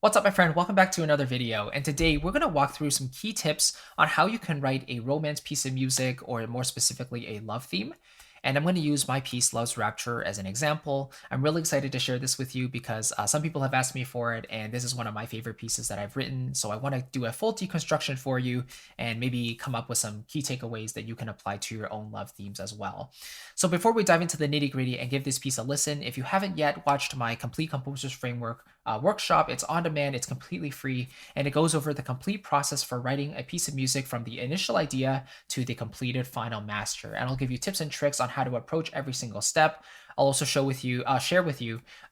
What's up, my friend? Welcome back to another video. And today we're going to walk through some key tips on how you can write a romance piece of music, or more specifically, a love theme. And I'm going to use my piece, Love's Rapture, as an example. I'm really excited to share this with you because some people have asked me for it, and this is one of my favorite pieces that I've written. So I want to do a full deconstruction for you and maybe come up with some key takeaways that you can apply to your own love themes as well. So before we dive into the nitty-gritty and give this piece a listen, if you haven't yet watched my Complete Composers Framework workshop, it's on demand, it's completely free, and it goes over the complete process for writing a piece of music from the initial idea to the completed final master. And I'll give you tips and tricks on how to approach every single step. I'll also share with you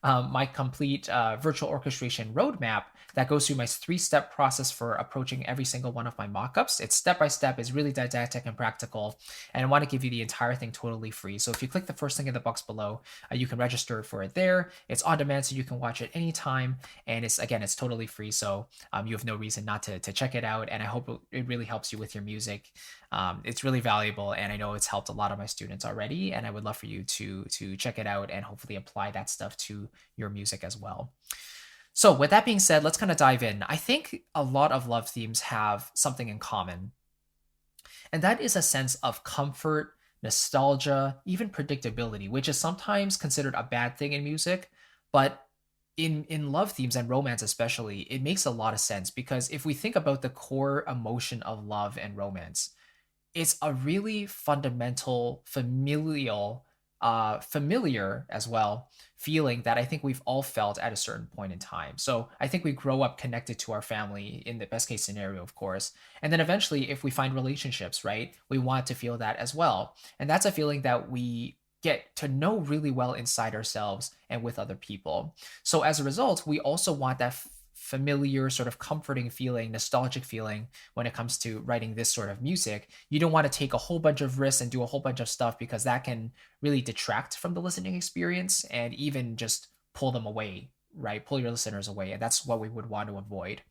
my complete virtual orchestration roadmap that goes through my 3-step process for approaching every single one of my mockups. It's step by step, it's really didactic and practical, and I want to give you the entire thing totally free. So if you click the first link in the box below, you can register for it there. It's on demand, so you can watch it anytime, and it's totally free. So you have no reason not to check it out, and I hope it really helps you with your music. It's really valuable, and I know it's helped a lot of my students already, and I would love for you to check it out and hopefully apply that stuff to your music as well. So with that being said, let's kind of dive in. I think a lot of love themes have something in common, and that is a sense of comfort, nostalgia, even predictability, which is sometimes considered a bad thing in music, but in love themes and romance especially, it makes a lot of sense, because if we think about the core emotion of love and romance, it's a really fundamental, familiar as well feeling that I think we've all felt at a certain point in time. So I think we grow up connected to our family in the best case scenario, of course. And then eventually, if we find relationships, right, we want to feel that as well. And that's a feeling that we get to know really well inside ourselves and with other people. So as a result, we also want that familiar, sort of comforting feeling, nostalgic feeling when it comes to writing this sort of music. You don't want to take a whole bunch of risks and do a whole bunch of stuff, because that can really detract from the listening experience and even just pull them away, right? Pull your listeners away. And that's what we would want to avoid.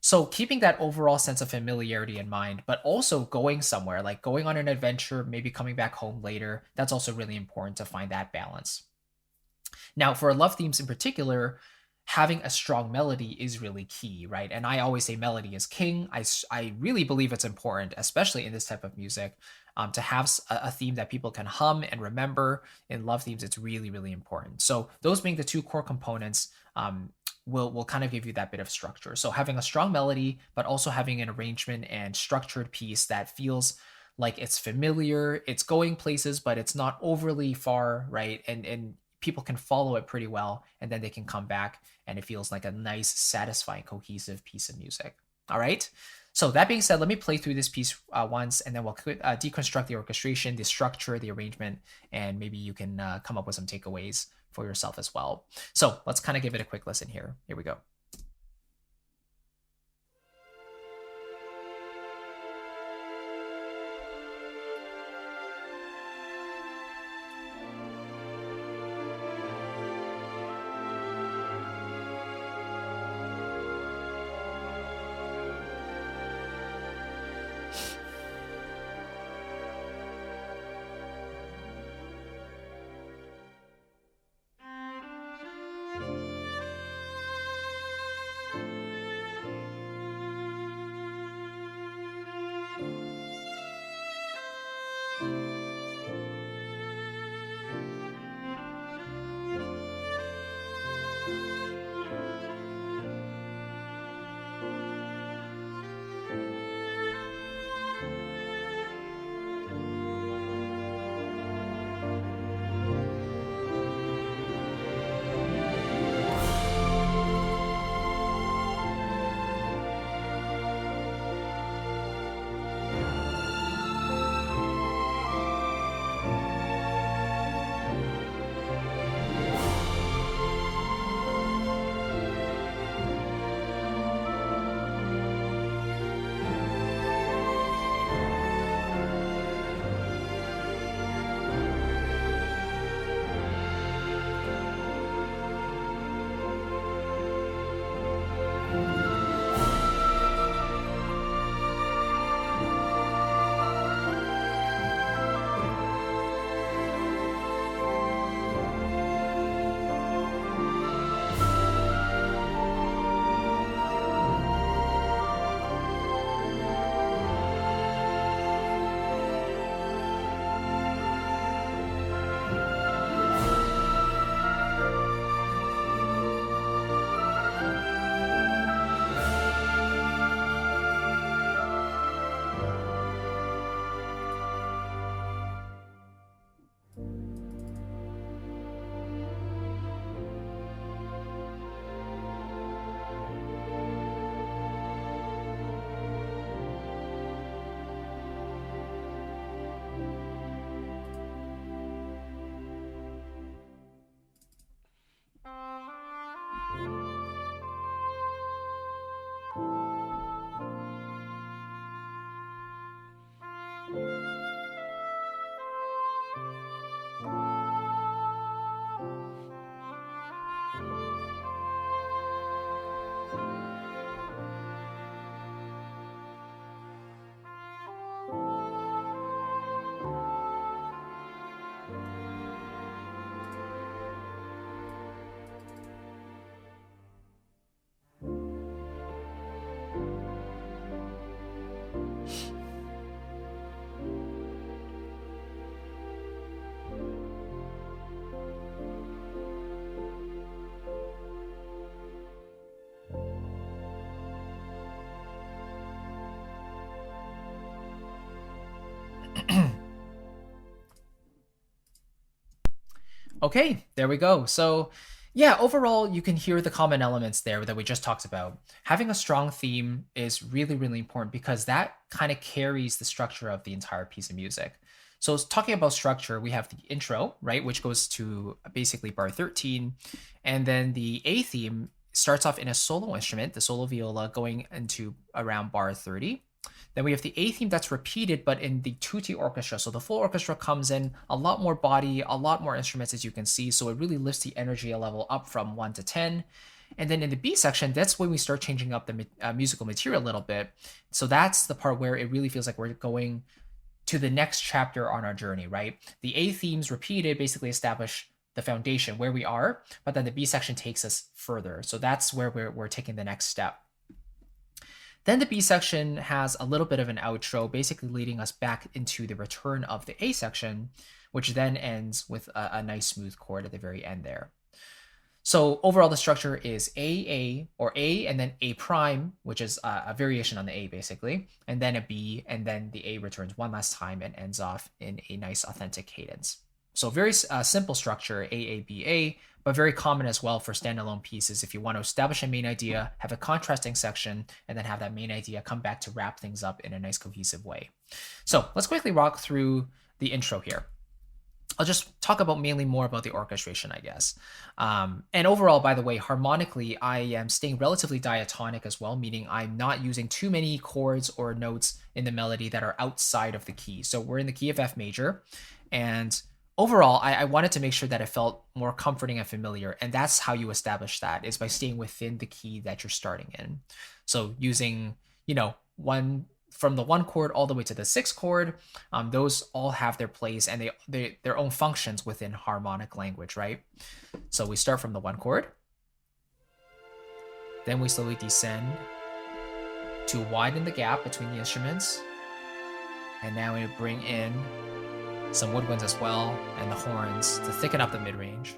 So keeping that overall sense of familiarity in mind, but also going somewhere, like going on an adventure, maybe coming back home later, that's also really important to find that balance. Now, for love themes in particular, having a strong melody is really key, right? And I always say melody is king. I really believe it's important, especially in this type of music, to have a theme that people can hum and remember. In love themes, it's really, really important. So those being the two core components, will kind of give you that bit of structure. So having a strong melody, but also having an arrangement and structured piece that feels like it's familiar, it's going places, but it's not overly far, right? And people can follow it pretty well, and then they can come back and it feels like a nice, satisfying, cohesive piece of music. All right. So that being said, let me play through this piece once, and then we'll deconstruct the orchestration, the structure, the arrangement, and maybe you can come up with some takeaways for yourself as well. So let's kind of give it a quick listen here. Here we go. Okay, there we go. So yeah, overall, you can hear the common elements there that we just talked about. Having a strong theme is really, really important because that kind of carries the structure of the entire piece of music. So talking about structure, we have the intro, right, which goes to basically bar 13. And then the A theme starts off in a solo instrument, the solo viola, going into around bar 30. Then we have the A theme that's repeated, but in the tutti orchestra. So the full orchestra comes in, a lot more body, a lot more instruments, as you can see. So it really lifts the energy level up from 1 to 10. And then in the B section, that's when we start changing up the musical material a little bit. So that's the part where it really feels like we're going to the next chapter on our journey, right? The A themes repeated basically establish the foundation where we are, but then the B section takes us further. So that's where we're taking the next step. Then the B section has a little bit of an outro, basically leading us back into the return of the A section, which then ends with a nice smooth chord at the very end there. So overall, the structure is A, or A, and then A prime, which is a variation on the A basically, and then a B, and then the A returns one last time and ends off in a nice authentic cadence. So very simple structure, A, B, A, but very common as well for standalone pieces if you want to establish a main idea, have a contrasting section, and then have that main idea come back to wrap things up in a nice cohesive way. So let's quickly walk through the intro here. I'll just talk about mainly more about the orchestration, I guess. And overall, by the way, harmonically, I am staying relatively diatonic as well, meaning I'm not using too many chords or notes in the melody that are outside of the key. So we're in the key of F major, and overall, I wanted to make sure that it felt more comforting and familiar, and that's how you establish that, is by staying within the key that you're starting in. So using, from the 1 chord all the way to the 6 chord, those all have their place and their own functions within harmonic language, right? So we start from the 1 chord, then we slowly descend to widen the gap between the instruments, and now we bring in some woodwinds as well, and the horns to thicken up the mid-range.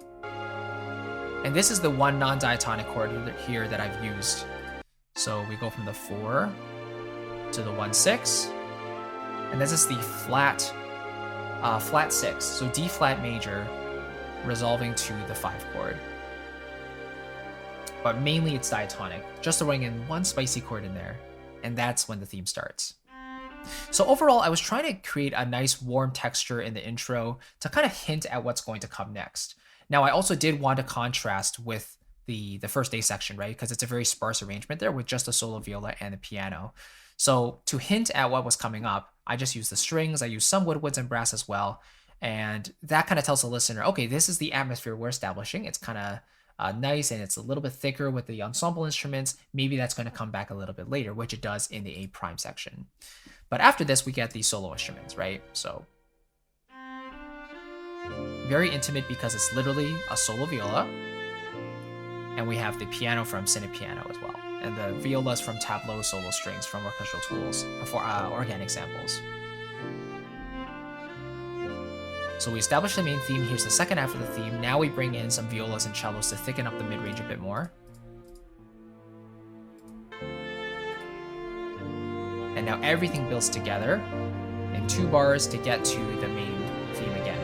And this is the one non-diatonic chord here that I've used. So we go from the 4 to the 1-6, and this is the flat 6. So D flat major resolving to the 5 chord. But mainly it's diatonic, just throwing in one spicy chord in there, and that's when the theme starts. So overall, I was trying to create a nice warm texture in the intro to kind of hint at what's going to come next. Now, I also did want to contrast with the first A section, right? Because it's a very sparse arrangement there with just a solo viola and a piano. So to hint at what was coming up, I just used the strings, I used some woodwinds and brass as well. And that kind of tells the listener, okay, this is the atmosphere we're establishing. It's kind of nice, and it's a little bit thicker with the ensemble instruments. Maybe that's going to come back a little bit later, which it does in the A prime section. But after this, we get the solo instruments, right? So very intimate because it's literally a solo viola. And we have the piano from Cine Piano as well. And the violas from tableau solo strings from Orchestral Tools for organic samples. So we established the main theme. Here's the second half of the theme. Now we bring in some violas and cellos to thicken up the mid-range a bit more. And now everything builds together in 2 bars to get to the main theme again.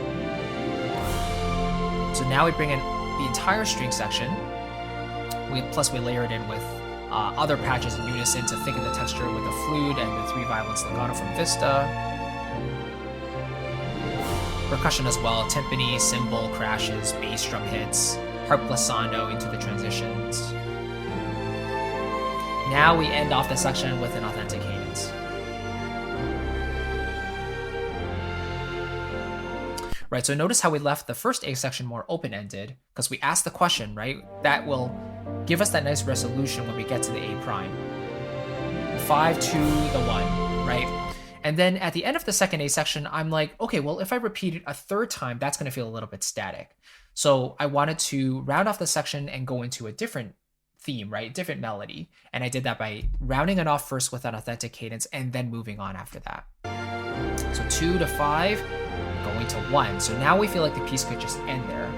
So now we bring in the entire string section. Plus we layer it in with other patches in unison to thicken the texture with the flute and the 3 violins legato from Vista. Percussion as well, timpani, cymbal crashes, bass drum hits, harp glissando into the transitions. Now we end off the section with an authentic cadence. Right, so notice how we left the first A section more open-ended, because we asked the question, right? That will give us that nice resolution when we get to the A prime. 5 to the 1, right? And then at the end of the second A section, I'm like, okay, well, if I repeat it a 3rd time, that's gonna feel a little bit static. So I wanted to round off the section and go into a different theme, right? Different melody. And I did that by rounding it off first with an authentic cadence and then moving on after that. So 2 to 5, going to 1. So now we feel like the piece could just end there.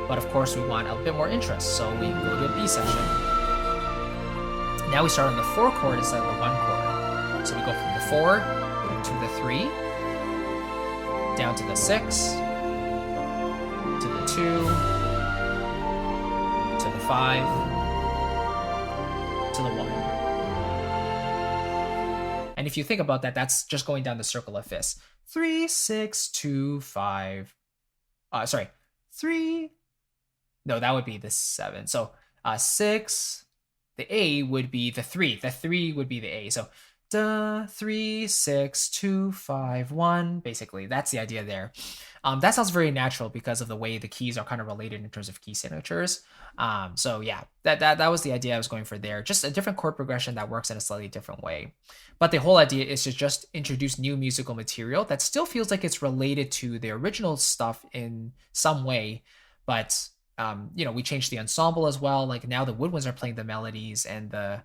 But of course we want a bit more interest, so we go to a B section. Now we start on the 4 chord instead of the 1 chord. So we go from the 4 to the 3, down to the 6, to the 2, to the 5, to the 1. And if you think about that, that's just going down the circle of fifths. 3, 6, 2, 5. Sorry, 3. No, that would be the 7. So 6. The A would be the 3. The 3 would be the A. So da, 3, 6, 2, 5, 1. Basically, that's the idea there. That sounds very natural because of the way the keys are kind of related in terms of key signatures. So yeah, that was the idea I was going for there. Just a different chord progression that works in a slightly different way. But the whole idea is to just introduce new musical material that still feels like it's related to the original stuff in some way, but we changed the ensemble as well. Like now the woodwinds are playing the melodies and the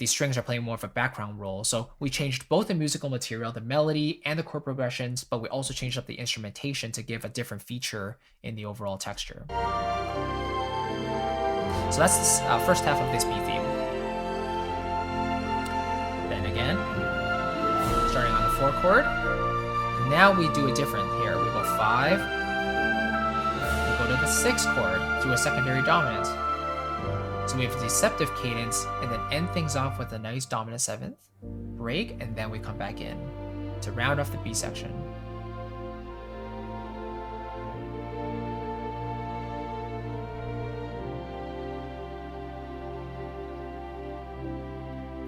strings are playing more of a background role. So we changed both the musical material, the melody and the chord progressions, but we also changed up the instrumentation to give a different feature in the overall texture. So that's the first half of this B theme. Then again, starting on the 4 chord. Now we do it different here. We go 5. We go to the 6 chord through a secondary dominant. So we have a deceptive cadence and then end things off with a nice dominant 7th, break, and then we come back in to round off the B section.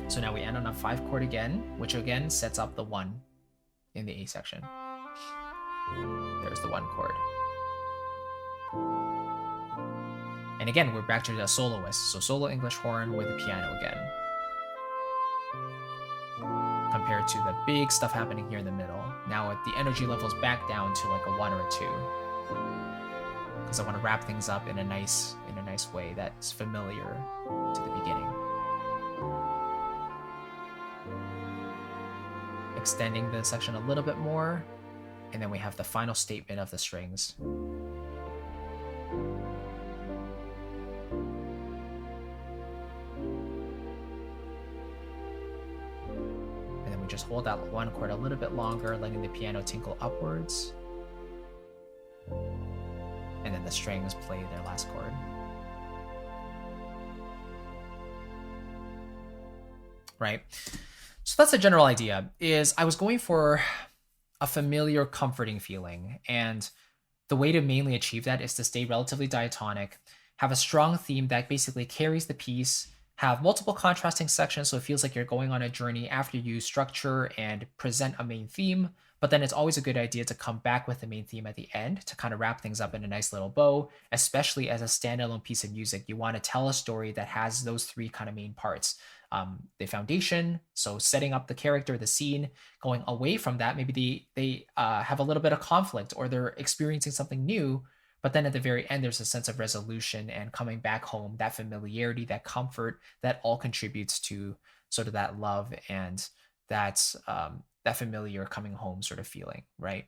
So now we end on a 5 chord again, which again sets up the 1 in the A section. There's the 1 chord. And again, we're back to the soloist. So solo English horn with the piano again. Compared to the big stuff happening here in the middle. Now the energy level's back down to like a 1 or a 2. Because I want to wrap things up in a nice way that's familiar to the beginning. Extending the section a little bit more. And then we have the final statement of the strings. Just hold that 1 chord a little bit longer, letting the piano tinkle upwards. And then the strings play their last chord. Right? So that's the general idea, is I was going for a familiar, comforting feeling. And the way to mainly achieve that is to stay relatively diatonic, have a strong theme that basically carries the piece, have multiple contrasting sections so it feels like you're going on a journey after you structure and present a main theme, but then it's always a good idea to come back with the main theme at the end to kind of wrap things up in a nice little bow, especially as a standalone piece of music. You want to tell a story that has those 3 kind of main parts. The foundation, so setting up the character, the scene. Going away from that, maybe they have a little bit of conflict or they're experiencing something new. But then at the very end, there's a sense of resolution and coming back home, that familiarity, that comfort, that all contributes to sort of that love and that familiar coming home sort of feeling, right?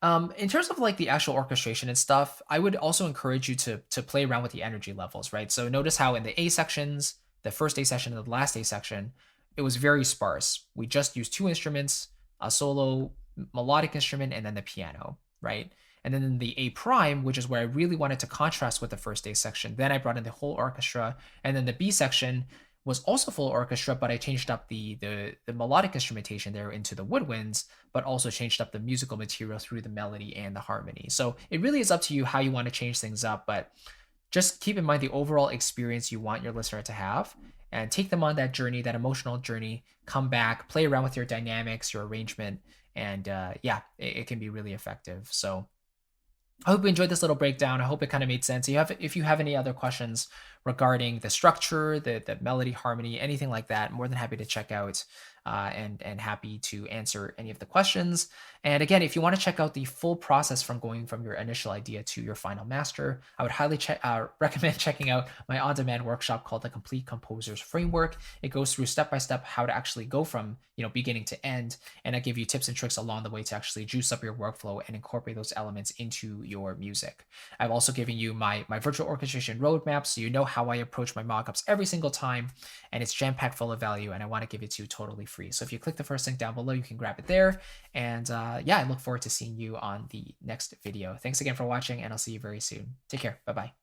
In terms of like the actual orchestration and stuff, I would also encourage you to play around with the energy levels, right? So notice how in the A sections, the first A section and the last A section, it was very sparse. We just used 2 instruments, a solo melodic instrument, and then the piano, right? And then in the A prime, which is where I really wanted to contrast with the first A section, then I brought in the whole orchestra. And then the B section was also full orchestra, but I changed up the melodic instrumentation there into the woodwinds, but also changed up the musical material through the melody and the harmony. So it really is up to you how you want to change things up, but just keep in mind the overall experience you want your listener to have and take them on that journey, that emotional journey, come back, play around with your dynamics, your arrangement, and it can be really effective. So I hope you enjoyed this little breakdown. I hope it kind of made sense. If you have any other questions regarding the structure, the melody, harmony, anything like that, more than happy to check out and happy to answer any of the questions. And again, if you want to check out the full process from going from your initial idea to your final master, I would highly recommend checking out my on-demand workshop called the Complete Composer's Framework. It goes through step-by-step how to actually go from beginning to end, and I give you tips and tricks along the way to actually juice up your workflow and incorporate those elements into your music. I've also given you my virtual orchestration roadmap, so you know how I approach my mockups every single time, and it's jam-packed full of value, and I want to give it to you totally free. So if you click the first link down below, you can grab it there. And yeah, I look forward to seeing you on the next video. Thanks again for watching, and I'll see you very soon. Take care. Bye-bye.